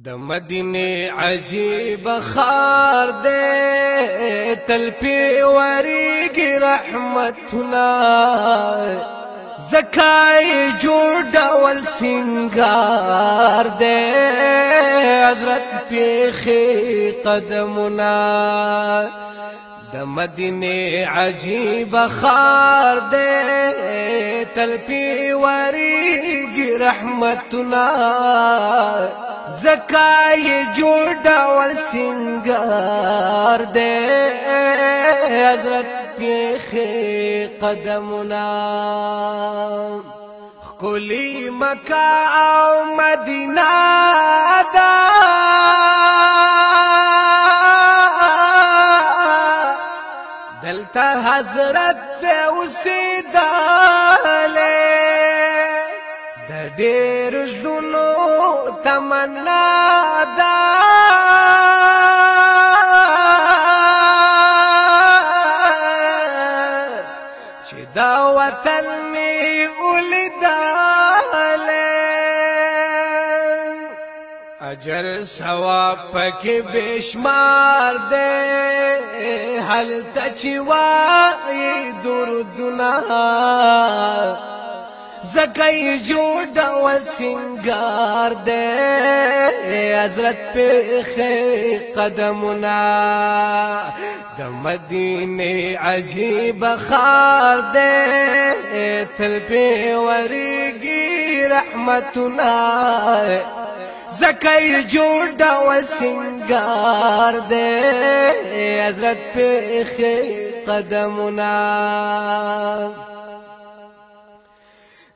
د مدینه عجیب خار دے تل پی وریگی رحمتنا زکای جوړ ډول سنگار دے حضرت پیخی قدمنا د مدینه عجیب خار دے تل پی وریگی رحمتنا زکای جوړ ډول سنگار دے حضرت پیخی قدمنا خکولی مکہ او مدینہ دا دلتا حضرت دے اوسیدلے د ډېر ژوندو تمنا دا چې دا وطن می ولیدلې اجر ثواب پکې بشمار دے هلته چې وایي درودونه زکای جوړ ډول سنگار دے حضرت پیخی قدمنا د مدینه عجیب خار دے تل پی وریگی رحمتنا زکای جوړ ډول سنگار دے حضرت پیخی قدمنا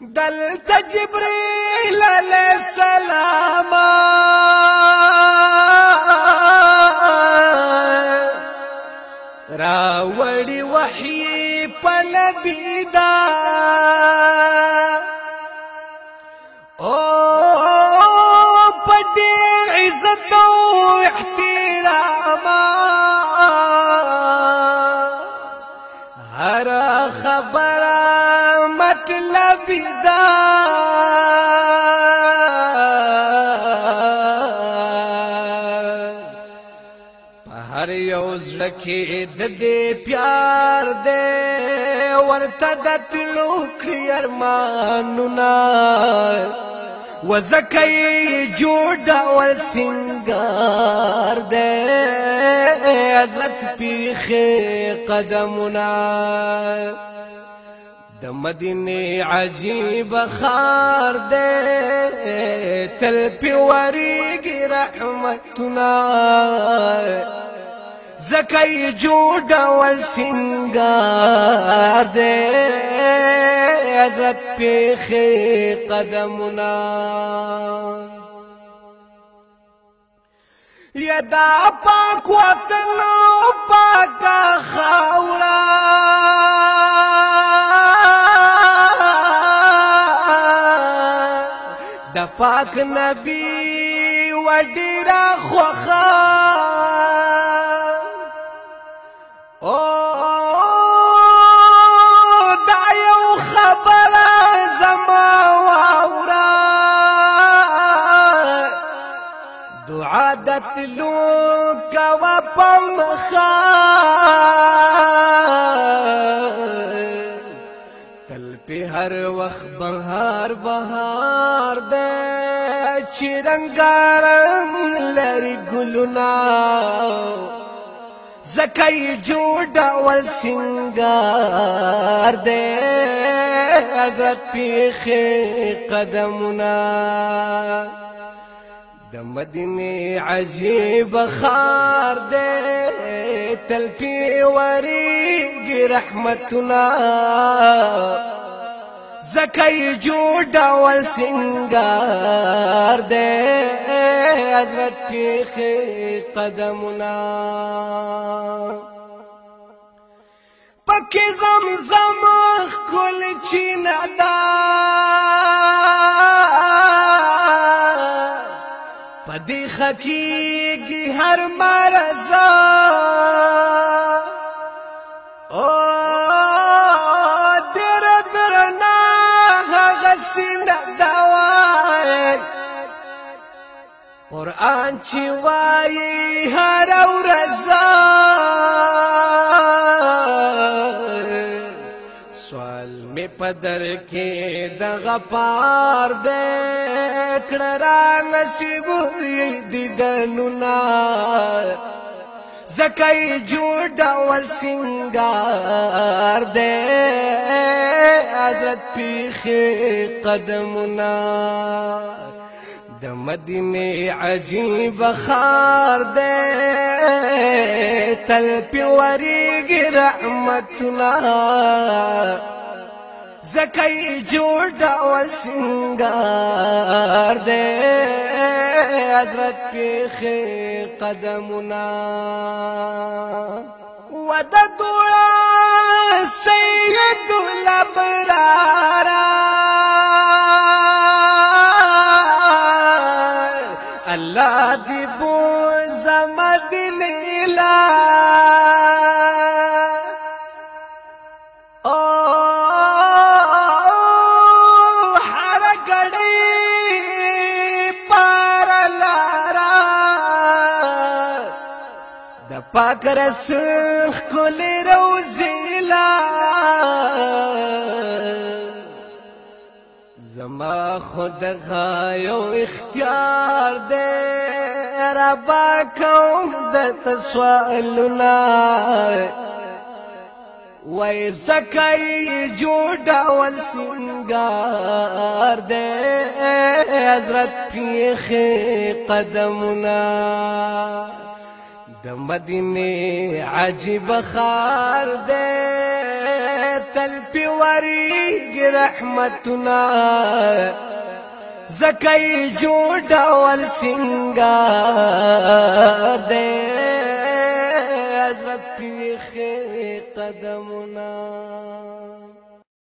دلتا جبریل علیہ السلام راوڑی وحی پلبیدا او پدیر عزت و احترام ہر خبر مطلب دا هر یو زړه کې د دې پیار دې ورته د تلو کړی ارمانونه وزکای جوړ ډول سنگار دے حضرت پیخی قدمنا د مدینه عجیب خار دے تل پی وریگی رحمتنا زکای جوړ ډول سنگار دے حضرت پیخی قدمنا یدا پاک وطن پاک خاورا د پاک نبی وډیرا خوخا او دا یو خبره زما واورا دعا دتلو کوا پمخا تل په هر وخت بهار بهار دے چرنګارنګ لري ګلونا زکای جوړ ډول سنگار دے حضرت پیخی قدمنا د مدینه عجیب خار دے تل پی وریگی رحمتنا زکای جوړ ډول سنگار دے حضرت پیخی قدمنا پکی زمزم کل چیندا پدی خکیگی هر مرزا او در درنا غسین دوائی قرآن چې وایي هر ورځ سوال می پدر کې د غفار دې کړه را نصیب دیدنونه زکای جوړ ډول سنگار دے حضرت پیخ قدمنا د مدینه عجیب خار دے تل پیوریږي رحمتنا زکای جوړ ډول سنگار دے حضرت پیخ قدمنا وددعا سید الابرار الله دی بو زمدنی لا پاک رسول خل روزیلا زما خود غایو اختیار دے ربا کوم د تسوالنا وای زکای جوړ ډول سنگار دے حضرت پیخ قدمنا د مدینه عجیب خار دے تل پیوریږي رحمتنا زکای جوړ ډول سنگار دے حضرت پیخ قدمنا